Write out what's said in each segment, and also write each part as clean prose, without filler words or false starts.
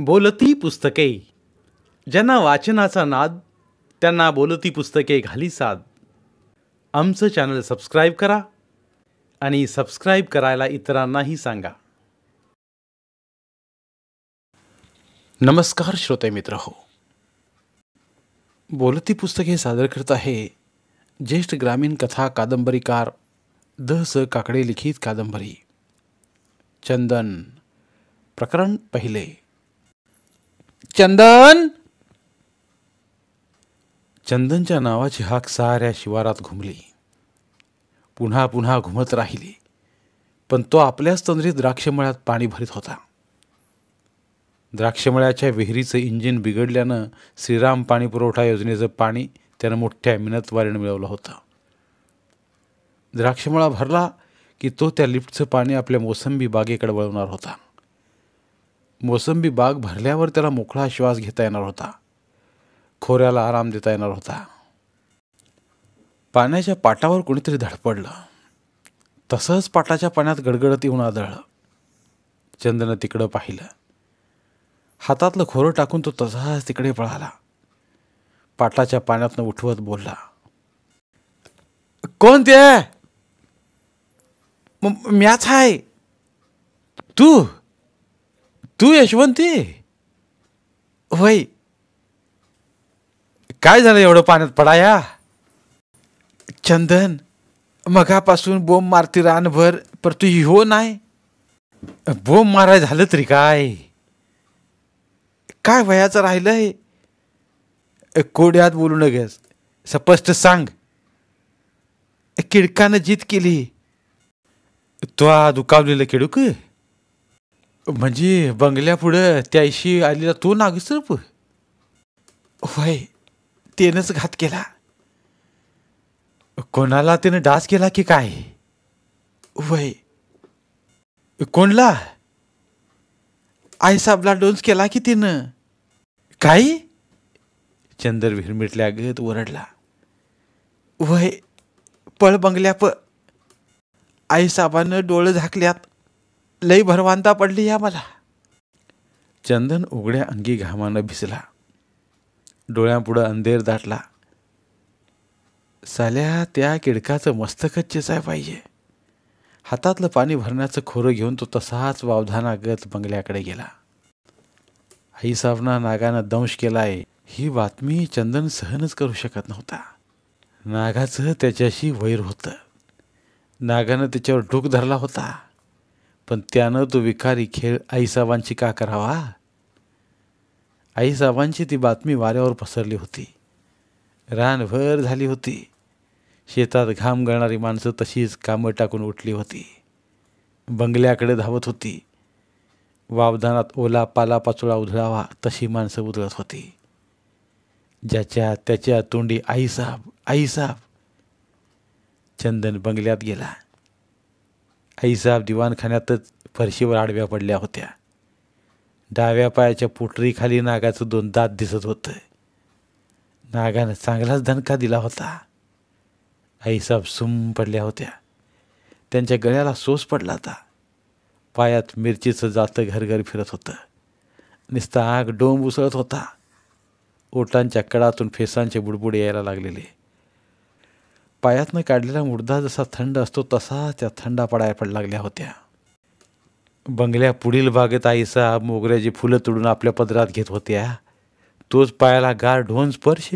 बोलती पुस्तके. ज्यांना वाचनाचा नाद त्यांना बोलती पुस्तके घाली साद. आमचं चॅनल सबस्क्राईब करा आणि सबस्क्राईब करायला इतरांनाही सांगा. नमस्कार श्रोते मित्र हो. बोलती पुस्तके सादर करत आहे ज्येष्ठ ग्रामीण कथा कादंबरीकार द स काकडे लिखित कादंबरी चंदन. प्रकरण पहिले. चंदन. चंदनच्या नावाची हाक साऱ्या शिवारात घुमली. पुन्हा पुन्हा घुमत राहिली, पण तो आपल्याच तंद्रीत द्राक्षमळ्यात पाणी भरीत होता. द्राक्षमळ्याच्या विहिरीचं इंजिन बिघडल्यानं श्रीराम पाणी पुरवठा योजनेचं पाणी त्यानं मोठ्या मिनतवारीनं मिळवलं होतं. द्राक्षमळा भरला की तो त्या लिफ्टचं पाणी आपल्या मोसंबी बागेकडे वळवणार होता. मोसंबी बाग भरल्यावर त्याला मोकळा श्वास घेता येणार होता, खोऱ्याला आराम देता येणार होता. पाण्याच्या पाटावर कोणीतरी धडपडलं. तसंच पाटाच्या पाण्यात गडगडत येऊन आदळलं. चंदनं तिकडं पाहिलं. हातातलं खोरं टाकून तो तसाच तिकडे पळाला. पाटाच्या पाण्यातनं उठवत बोलला, कोण ते? म्याच आहे. तू तू यशवंती? होय. काय झालं एवढं पाण्यात पडाया? चंदन, मगापासून बोंब मारती रानभर, पर तू हो नाही. बोंब माराय झालं तरी काय? काय वयाचं राहिलंय? कोड्यात बोलू नगेस, स्पष्ट सांग. किडकानं जीत केली. तो दुखावलेलं किडूक म्हणजे बंगल्यापुढं त्याशी आलेला तो नागसरप? होय, त्यानंच घात केला. कोणाला त्यानं डास केला की काय? होय. कोणला? आईसाबला डोस केला की तिनं. काय? चंदर विरमिटल्या गत ओरडला. वय, पळ बंगल्या आईसाबानं डोळं झाकल्यात. लई भरवांता पडली या मला. चंदन उघड्या अंगी घामानं भिजला. डोळ्यांपुढं अंधेर दाटला. साल्या त्या किडकाचं मस्तकच चेचाय पाहिजे. हातातलं पाणी भरण्याचं खोरं घेऊन तो तसाच वावधानागत बंगल्याकडे गेला. आईसाबना नागानं दंश केलाय ही बातमी चंदन सहनच करू शकत नव्हता. नागाचं त्याच्याशी वैर होतं. नागानं त्याच्यावर डोक धरला होता, पण त्यानं तो विकारी खेळ आईसाबांची का करावा? आईसाबांची ती बातमी वाऱ्यावर पसरली होती. रानभर झाली होती. शेतात घाम गळणारी माणसं तशीच कामं टाकून उठली होती. बंगल्याकडे धावत होती. वावदानात ओला पालापाचोळा उधळावा तशी माणसं उधळत होती. ज्याच्या त्याच्या तोंडी आईसाब आईसाब. चंदन बंगल्यात गेला. आईसाब दिवाणखान्यातच फरशीवर आडव्या पडल्या होत्या. डाव्या पायाच्या पोटरीखाली नागाचं 2 दात दिसत होतं. नागानं चांगलाच दणका दिला होता. आईसाब सुम पडल्या होत्या. त्यांच्या गळ्याला सोस पडला होता. पायात मिरचीचं जातं घरघर फिरत होतं. नुसता आग डोंब उसळत होता. ओटांच्या कडातून फेसांचे बुडबुडे यायला लागलेले. पायातनं काढलेला मुर्दा जसा थंड असतो तसा त्या थंडा पडायला लागल्या होत्या. बंगल्या पुढील बागेत आईसाब मोगऱ्याची फुलं तोडून आपल्या पदरात घेत होत्या. तोच पायाला गार ढोन स्पर्श.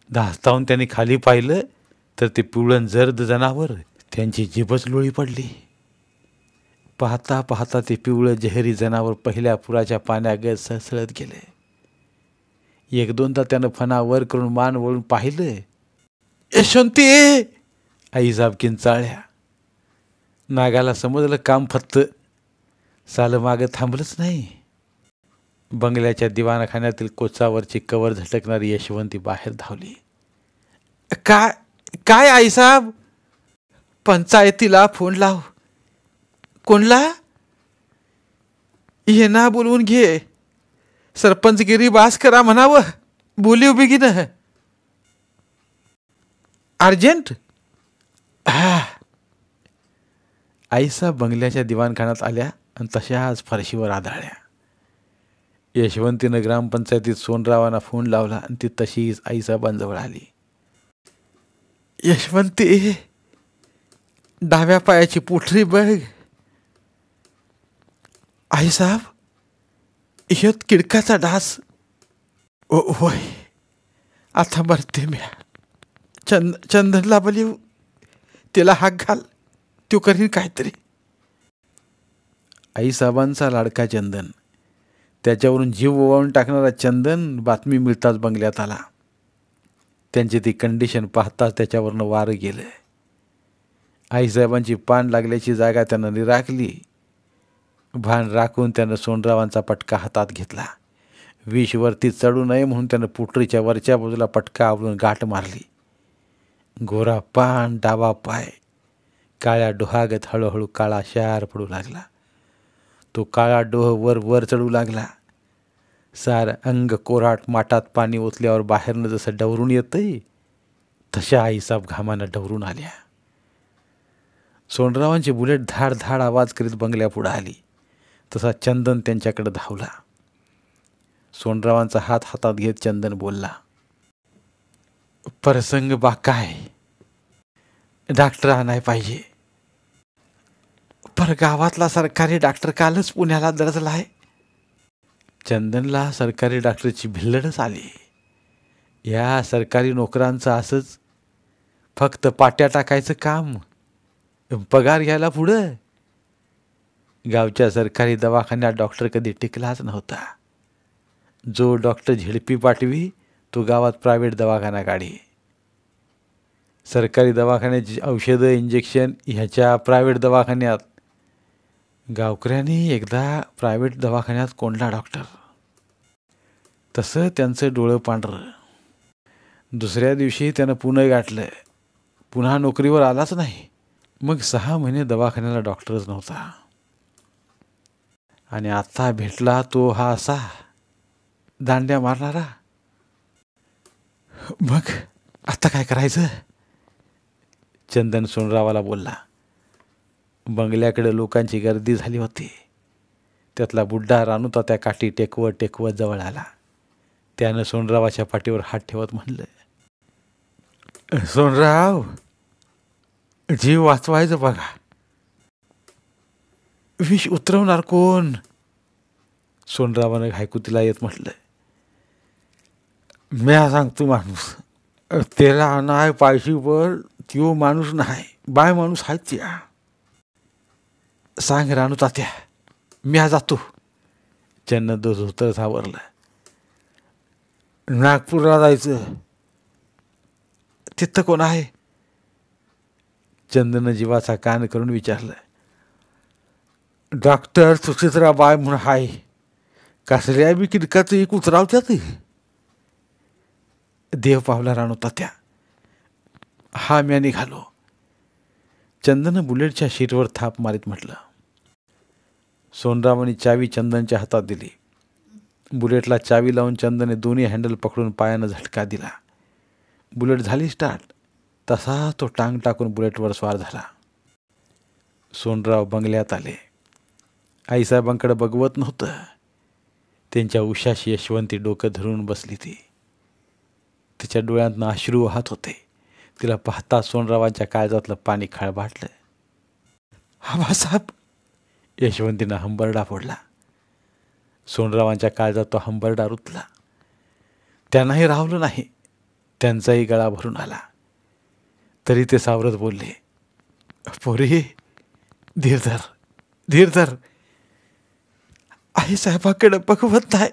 धास्तावून त्यांनी खाली पाहिलं तर ते पिवळण जर्द जनावर त्यांची जीभच लोळी पडली. पाहता पाहता ते पिवळं जहरी जनावर पहिल्या पुराच्या पाण्यागत सळसळत गेले. 1-2दा त्यानं फणा वर करून मान वळून पाहिलं. यशवंती! आईसाब किंचाळल्या. नागाला समजलं काम फत्त. सालं मागं थांबलंच नाही. बंगल्याच्या दिवाणखान्यातील कोचावरची कवर झटकणारी यशवंती बाहेर धावली. काय काय आईसाब? पंचायतीला फोन लाव. कोणला? ये ना बोलवून घे. सरपंचगिरी बास करा म्हणावं. बोली उभी की न अर्जंट. हा. आईसाब बंगल्याच्या दिवाणखान्यात आल्या आणि तशाच फरशीवर आदळल्या. यशवंतीनं ग्रामपंचायतीत सोनरावांना फोन लावला आणि ती तशीच आईसाहेबांजवळ आली. यशवंती, डाव्या पायाची पोटरी बघ. आईसाहेब, ह्योत किडकाचा डास. होय, आता मरते म्या. चंदनला बोलीव, तिला हाक घाल, तो करीन काहीतरी. आईसाहेबांचा लाडका चंदन, त्याच्यावरून जीव ओवाळून टाकणारा चंदन बातमी मिळताच बंगल्यात आला. त्यांची ती कंडिशन पाहताच त्याच्यावरनं वारं गेलं. आईसाहेबांची पान लागल्याची जागा त्यानं निराखली. भान राखून त्यानं सोनरावांचा पटका हातात घेतला. विष वरती चढू नये म्हणून त्यानं पुटरीच्या वरच्या बाजूला पटका आवरून गाठ मारली. गोरा पान, डावा पाय काळ्या डोहागत हळूहळू काळा शार पडू लागला. तो काळा डोह वर वर चढू लागला. सार अंग कोराट माटात पाणी ओतल्यावर बाहेरनं जसं डवरून येतंय तशा आईसाहेब घामानं डवरून आल्या. सोनरावांची बुलेट धाड धाड आवाज करीत बंगल्यापुढं आली. तसा चंदन त्यांच्याकडे धावला. सोनरावांचा हात हातात घेत चंदन बोलला, प्रसंग बाकाय, डॉक्टर आणाय पाहिजे. पर गावातला सरकारी डॉक्टर कालच पुण्याला दरजलाय. चंदनला सरकारी डॉक्टरची भिल्लडच आली. या सरकारी नोकरांचं असंच फक्त पाट्या टाकायचं काम, पगार घ्यायला पुढं. गावच्या सरकारी दवाखान्यात डॉक्टर कधी टिकलाच नव्हता. जो डॉक्टर झेडपी पाठवी तो गावात प्रायव्हेट दवाखाना काढी. सरकारी दवाखान्याची औषधं इंजेक्शन ह्याच्या प्रायव्हेट दवाखान्यात. गावकऱ्यांनी एकदा प्रायव्हेट दवाखान्यात कोंडला डॉक्टर. तसं त्यांचं डोळं पांढरं. दुसऱ्या दिवशी त्यानं पुणे गाठलं. पुन्हा नोकरीवर आलाच नाही. मग 6 महिने दवाखान्याला डॉक्टरच नव्हता. आणि आता भेटला तो हा असा दांड्या मारणारा. मग आता काय करायचं? चंदन सोनरावाला बोलला. बंगल्याकडे लोकांची गर्दी झाली होती. त्यातला बुड्ढा रानूता त्या काठी टेकवत टेकवत जवळ आला. त्यानं सोनरावाच्या पाठीवर हात ठेवत म्हणलं, सोनराव, जीव वाचवायचं बघा. विष उतरवणार कोण? सोनरावानं घायकुतीला येत म्हटलं, म्या सांगतो माणूस. त्याला नाही पायशी वर त्यो माणूस नाही, बाय माणूस आहे त्या. सांग रानू तात्या, म्या जातो. चन्न धोतर सावरलं. नागपूरला जायचं. तिथं कोण आहे? चंदनं जीवाचा कान करून विचारलं. डॉक्टर सुचित्रा बाय म्हणून हाय. कसल्या बी किडकाचं एक उतरावत्यात. देव पावला राणू तात्या. हा म्या निघालो. चंदनं बुलेटच्या शीटवर थाप मारीत म्हटलं. सोनरावांनी चावी चंदनच्या हातात दिली. बुलेटला चावी लावून चंदने दोन्ही हँडल पकडून पायानं झटका दिला. बुलेट झाली स्टार्ट. तसा तो टांग टाकून बुलेटवर स्वार झाला. सोनराव बंगल्यात आले. आईसाहेबांकडे बघवत नव्हतं. त्यांच्या उशाशी यशवंती डोकं धरून बसली ती. तिच्या डोळ्यांतनं अश्रू वाहत होते. तिला पाहता सोनरावांच्या काळजातलं पाणी खळबाटलं. आबासाहेब, यशवंतीनं हंबरडा फोडला. सोनरावांच्या काळजात तो हंबरडा रुतला. त्यांनाही राहवलं नाही. त्यांचाही गळा भरून आला. तरी ते सावरत बोलले, पोरी, धीर धर, धीर धर. आईसाहेबाकडे बघवत नाही.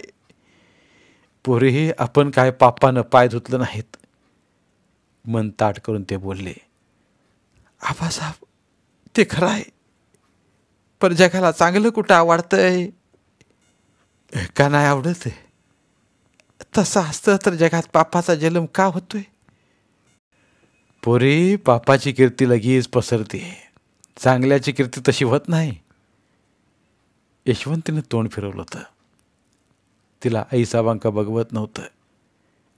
पोरी, आपण काय पापानं पाय धुतलं नाहीत. मन ताट करून ते बोलले, आबासाहेब, ते खरं आहे. पण जगाला चांगलं कुठं आवडतंय? का नाही आवडत? तसं असतं तर जगात पापाचा जन्म का होतोय? पोरी, पापाची कीर्ती लगेच पसरते. चांगल्याची कीर्ती तशी होत नाही. यशवंतीनं तोंड फिरवलं होतं. तिला आईसाहेबांका बघवत नव्हतं.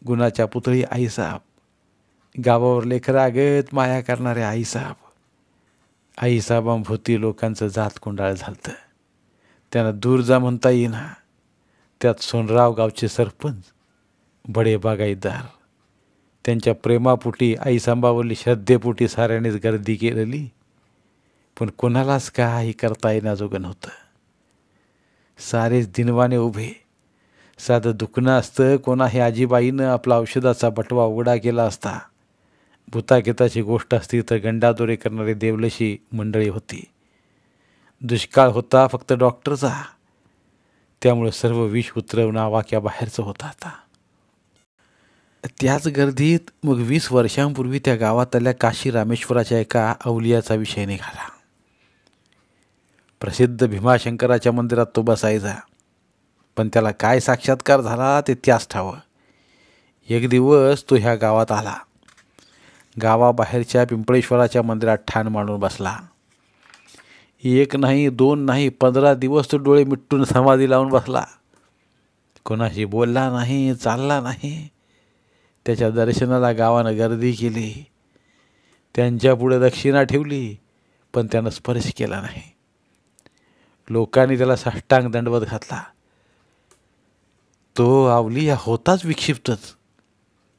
गुणाच्या पुतळी आईसाहेब, गावावर लेकरागत माया करणारे आईसाहेब. आईसाहेबांभोवती लोकांचं जात कोंडाळ झालतं. त्यांना दूर जा म्हणता येईना. त्यात सोनराव गावचे सरपंच, बडे बागाईतदार, त्यांच्या प्रेमापोटी आई सांबावली श्रद्धेपोटी साऱ्यानेच गर्दी केलेली, पण कोणालाच काही करता येण्याजोगं नव्हतं. सारेच दिनवाने उभे. साधं दुखणं असतं कोणाही आजीबाईनं आपला औषधाचा बटवा उघडा केला असता. भूताखेताची गोष्ट असती तर गंडादोरे करणारी देवलशी मंडळी होती. दुष्काळ होता फक्त डॉक्टरचा, त्यामुळे सर्व विष उतरवणं आवाक्याबाहेरचं होतं. आता त्याच गर्दीत मग 20 वर्षांपूर्वी त्या गावातल्या काशी रामेश्वराच्या एका अवलियाचा विषय निघाला. प्रसिद्ध भीमाशंकराच्या मंदिरात तो बसायचा, पण त्याला काय साक्षात्कार झाला ते त्यास ठावं. एक दिवस तो ह्या गावात आला. गावाबाहेरच्या पिंपळेश्वराच्या मंदिरात ठाण मांडून बसला. 1 नाही 2 नाही 15 दिवस तो डोळे मिटून समाधी लावून बसला. कोणाशी बोलला नाही, चालला नाही. त्याच्या दर्शनाला गावानं गर्दी केली. त्यांच्यापुढे दक्षिणा ठेवली, पण त्यानं स्पर्श केला नाही. लोकांनी त्याला साष्टांग दंडवत घातला. तो अवलिया होताच विक्षिप्तच.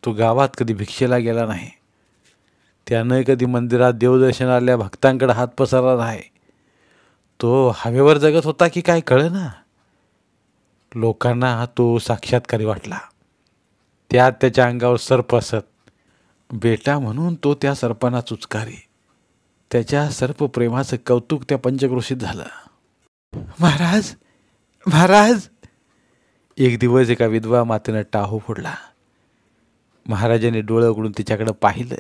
तो गावात कधी भिक्षेला गेला नाही. त्यानं कधी मंदिरात देवदर्शनाल्या भक्तांकडे हात पसरला नाही. तो हवेवर जगत होता की काय कळेना. लोकांना तो साक्षात्कारी वाटला. त्यात त्याच्या अंगावर सर्प असत. बेटा म्हणून तो त्या सर्पांना चुचकारी. त्याच्या सर्पप्रेमाचं कौतुक त्या पंचक्रोशीत झालं. महाराज महाराज, एक दिवस एका विधवा मातेनं टाहू फोडला. महाराजांनी डोळं उघडून तिच्याकडे पाहिलं.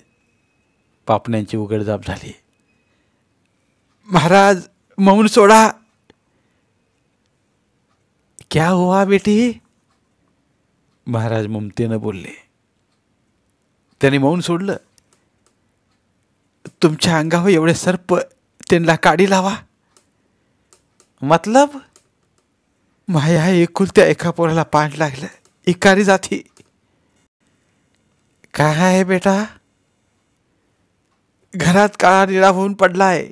पापण्यांची उघडझाप झाली. महाराज मौन सोडा. क्या हुआ बेटी? महाराज ममतेनं बोलले. त्याने मौन सोडलं. तुमच्या अंगावर एवढे सर्प, त्यांना काडी लावा. मतलब? माया एकुलत्या एका पोराला पाण लागलं. इकारी जाती. काय आहे बेटा? घरात काळा निळा होऊन पडलाय.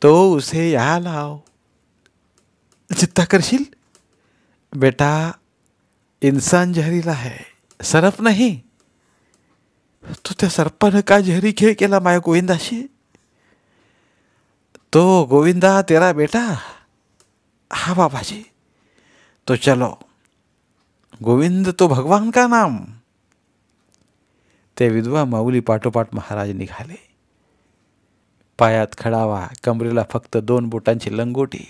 तो उसे या लाव. चित्ता करशील? बेटा इंसान जहरीला है, सरप नाही. तो त्या सर्पानं का जहरी खेळ केला माया गोविंदाशी? तो गोविंदा तेरा बेटा? हाँ बाबा जी. तो चलो. गोविंद तो भगवान का नाम. ते विधवा माऊली पाठोपाठ महाराज निघाले. पायात खडावा, कमरेला फक्त 2 बोटांची लंगोटी,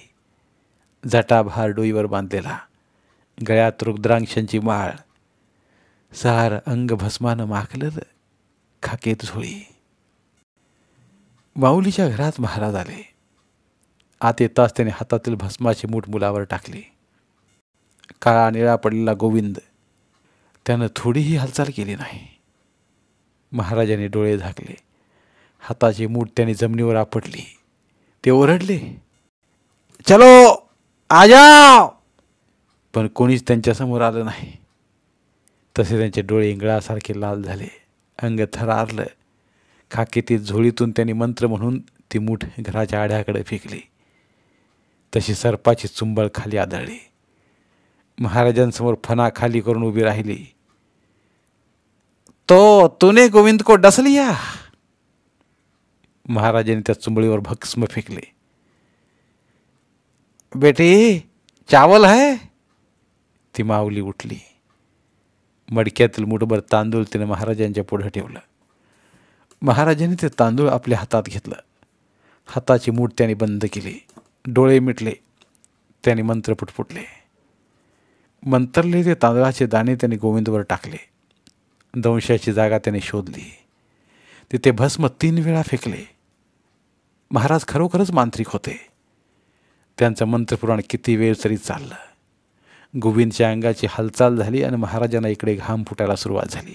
जटाभार डोईवर बांधलेला, गळ्यात रुद्रांशांची माळ, सार अंग भस्मानं माखलेलं, खाकेत झोळी. माऊलीच्या घरात महाराज आले. आत येताच त्याने हातातील भस्माची मूठ मुलावर टाकली. काळा निळा पडलेला गोविंद, त्यानं थोडीही हालचाल केली नाही. महाराजांनी डोळे झाकले. हाताची मूठ त्याने जमिनीवर आपटली. ते ओरडले, चलो आ जाओ. पण कोणीच त्यांच्यासमोर आलं नाही. तसे त्यांचे डोळे इंगळासारखे लाल झाले. अंग थरारलं. खाकेतील झोळीतून त्यांनी मंत्र म्हणून ती मूठ घराच्या आड्याकडे फेकली. तशी सर्पाची चुंबळ खाली आदळली. महाराजांसमोर फणा खाली करून उभी राहिली. तो तूने गोविंद को डस लिया. महाराजांनी त्या चुंबळीवर भस्म फेकले. बेटी चावल है. ती माऊली उठली. मडक्यातील मुठभर तांदूळ तिने महाराजांच्या पुढे ठेवलं. महाराजांनी ते तांदूळ आपल्या हातात घेतलं. हाताची मूठ त्याने बंद केली. डोळे मिटले. त्याने मंत्र पुटपुटले. मंत्रले ते तांदळाचे दाणे त्याने गोविंदवर टाकले. दंशाची जागा त्याने शोधली. तिथे भस्म 3 वेळा फेकले. महाराज खरोखरच मांत्रिक होते. त्यांचं मंत्रपुराण किती वेळ तरी चाललं. गोविंदच्या अंगाची हालचाल झाली आणि महाराजांना इकडे घाम फुटायला सुरुवात झाली.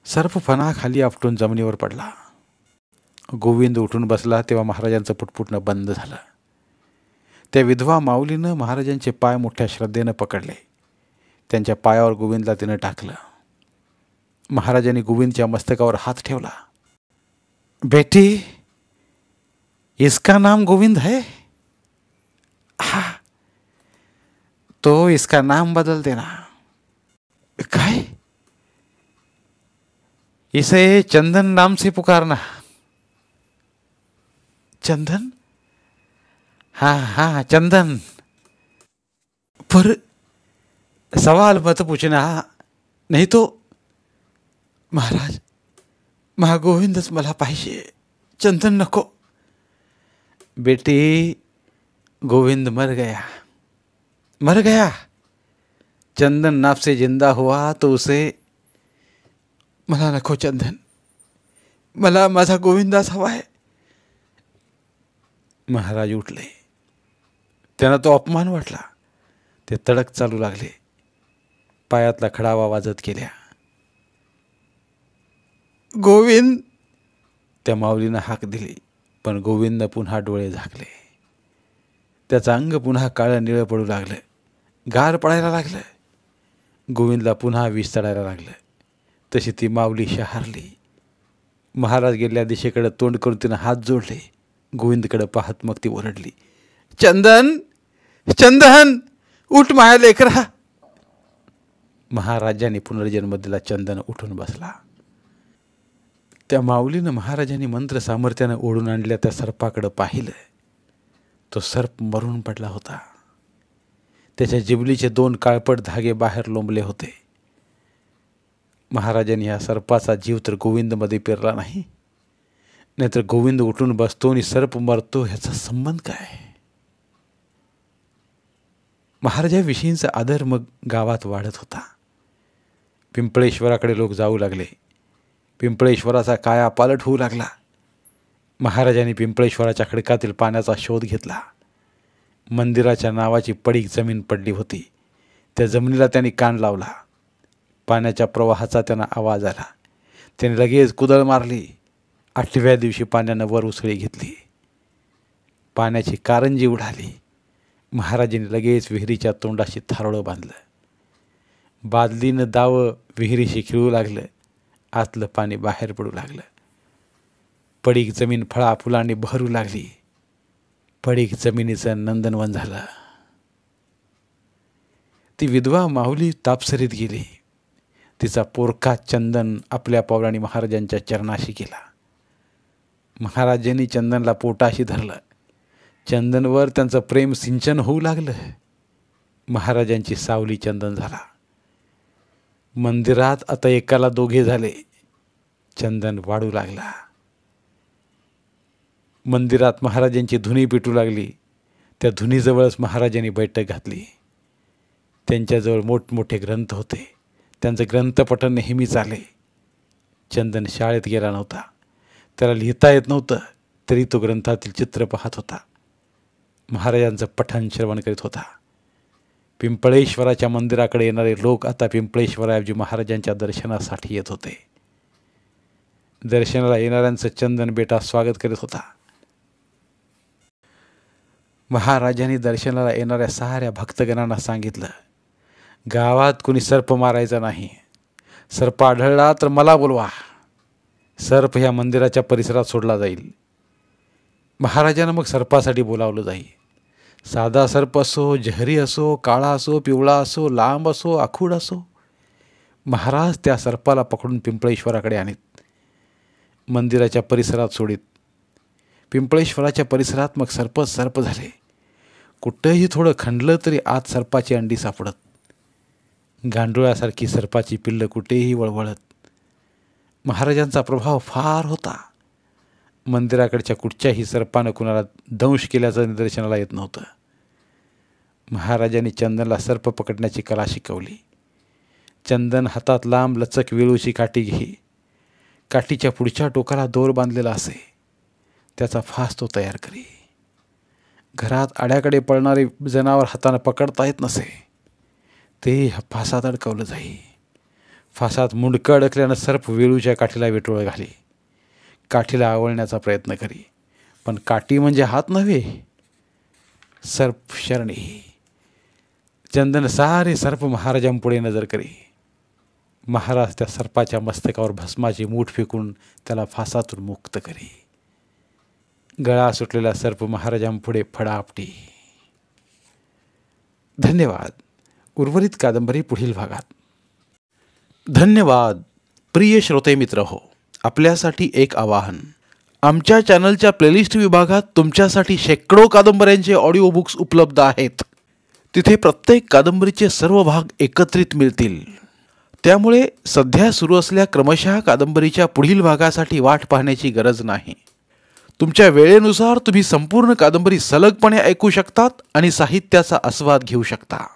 सर्प फणा खाली आपटून जमिनीवर पडला. गोविंद उठून बसला तेव्हा महाराजांचं पुटपुटणं बंद झालं. त्या विधवा माऊलीनं महाराजांचे पाय मोठ्या श्रद्धेनं पकडले. त्यांच्या पायावर गोविंदला तिनं टाकलं. महाराजांनी गोविंदच्या मस्तकावर हात ठेवला. बेटी इसका नाम गोविंद है. हा. तो इसका नाम बदल देना। काय? इसे चंदन नाम से पुकारना। चंदन? हाँ हाँ चंदन। पर सवाल मत पूछना, नाही तो। महाराज, महागोविंदच मला पाहिजे, चंदन नको। बेटी, गोविंद मर गया, मर गया। चंदन नाप से जिंदा हुआ तो उसे मला नको चंदन, मला माझा गोविंदाच हवा आहे। महाराज उठले। त्यांना तो अपमान वाटला। ते तडक चालू लागले, पायातला खडावा वाजत गेल्या। गोविंद, त्या माऊलीनं हाक दिली, पण गोविंद पुन्हा डोळे झाकले। त्याचं अंग पुन्हा काळं निळं पडू लागलं, गार पडायला लागलं। गोविंदला पुन्हा विष चढायला लागलं। तशी ती माऊली शहारली। महाराज गेल्या दिशेकडे तोंड करून तिनं हात जोडले। गोविंदकडे पाहत मग ती ओरडली, चंदन, चंदन, उठ माया लेकरा। महाराजांनी पुनर्जन्म दिला। चंदन उठून बसला। त्या माऊलीनं महाराजांनी मंत्र सामर्थ्यानं ओढून आणल्या त्या सर्पाकडे पाहिलं। तो सर्प मरून पडला होता। त्याच्या जिबलीचे 2 काळपट धागे बाहेर लोंबले होते। महाराजांनी या सर्पाचा जीव तर गोविंदमध्ये पेरला नाही, नाहीतर गोविंद उठून बसतो आणि सर्प मरतो, ह्याचा संबंध काय? महाराजाविषयींचा आदर मग गावात वाढत होता। पिंपळेश्वराकडे लोक जाऊ लागले। पिंपळेश्वराचा कायापालट होऊ लागला। महाराजांनी पिंपळेश्वराच्या खडकातील पाण्याचा शोध घेतला। मंदिराच्या नावाची पडीक जमीन पडली होती। त्या जमिनीला त्यांनी कान लावला। पाण्याच्या प्रवाहाचा त्यांना आवाज आला। त्याने लगेच कुदळ मारली। 8व्या दिवशी पाण्यानं वर उसळी घेतली। पाण्याची कारंजी उडाली। महाराजांनी लगेच विहिरीच्या तोंडाशी थारोळं बांधलं। बादलीनं दावं विहिरीशी खिळू लागलं। आतलं पाणी बाहेर पडू लागलं। पडीक जमीन फळाफुलांनी बहरू लागली। पडीक जमिनीचं नंदनवन झालं। ती विधवा माऊली तापसरीत गेली। तिचा पोरका चंदन आपल्या पावलांनी महाराजांच्या चरणाशी गेला। महाराजांनी चंदनला पोटाशी धरलं। चंदनवर त्यांचं प्रेम सिंचन होऊ लागलं। महाराजांची सावली चंदन झाला। मंदिरात आता एकाला 2 झाले। चंदन वाढू लागला। मंदिरात महाराजांची धुनी पिटू लागली। त्या धुनीजवळच महाराजांनी बैठक घातली। त्यांच्याजवळ मोठमोठे ग्रंथ होते। त्यांचं ग्रंथपठण नेहमी चाले। चंदन शाळेत गेला नव्हता, त्याला लिहिता येत नव्हतं, तरी तो ग्रंथातील चित्र पाहत होता। महाराजांचं पठण श्रवण करीत होता। पिंपळेश्वराच्या मंदिराकडे येणारे लोक आता पिंपळेश्वराऐवजी महाराजांच्या दर्शनासाठी येत होते। दर्शनाला येणाऱ्यांचं चंदन बेटा स्वागत करीत होता। महाराजांनी दर्शनाला येणाऱ्या साऱ्या भक्तगणांना सांगितलं, गावात कोणी सर्प मारायचा नाही। सर्प आढळला तर मला बोलवा। सर्प ह्या मंदिराच्या परिसरात सोडला जाईल। महाराजांना मग सर्पासाठी बोलावलं जाईल। साधा सर्प असो, जहरी असो, काळा असो, पिवळा असो, लांब असो, आखूड असो, महाराज त्या सर्पाला पकडून पिंपळेश्वराकडे आणीत, मंदिराच्या परिसरात सोडीत। पिंपळेश्वराच्या परिसरात मग सर्प झाले। कुठंही थोडं खंडलं तरी आत सर्पाची अंडी सापडत। गांडुळासारखी सर्पाची पिल्लं कुठेही वळवळत। महाराजांचा प्रभाव फार होता। मंदिराकडच्या कुठच्याही सर्पानं कुणाला दंश केल्याचं निदर्शनाला येत नव्हतं। महाराजांनी चंदनला सर्प पकडण्याची कला शिकवली। चंदन हातात लांब लचक वेळूची काठी घेई। काठीच्या पुढच्या टोकाला दोर बांधलेला असे, त्याचा फास तो तयार करी। घरात आड्याकडे पळणारे जनावर हातानं पकडता येत नसे, ते फासात अडकवलं जाई। फासात मुंडकं अडकल्यानं सर्प वेळूच्या काठीला वेटोळं घाली, काठीला आवळण्याचा प्रयत्न करी, पण काठी म्हणजे हात नव्हे, सर्प शरणी। चंदन सारे सर्प महाराजांपुढे नजर करी। महाराज त्या सर्पाच्या मस्तकावर भस्माची मूठ फेकून त्याला फासातून मुक्त करी। गळा सुटलेला सर्प महाराजांपुढे फडाफटी। धन्यवाद। उर्वरित कादंबरी पुढील भागात. धन्यवाद. प्रिय श्रोते मित्र हो, आपल्यासाठी एक आवाहन. आमच्या चॅनलच्या प्लेलिस्ट विभागात तुमच्यासाठी शेकडो कादंबऱ्यांचे ऑडिओ बुक्स उपलब्ध आहेत. तिथे प्रत्येक कादंबरीचे सर्व भाग एकत्रित मिळतील. त्यामुळे सध्या सुरू असलेल्या क्रमशः कादंबरीच्या पुढील भागासाठी वाट पाहण्याची गरज नाही. तुमच्या वेळेनुसार तुम्ही संपूर्ण कादंबरी सलगपणे ऐकू शकतात आणि साहित्याचा आस्वाद घेऊ शकता.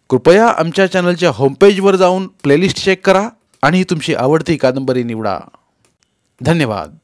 कृपया आमच्या चॅनलच्या होमपेजवर जाऊन प्लेलिस्ट चेक करा आणि तुमची आवडती कादंबरी निवडा. धन्यवाद.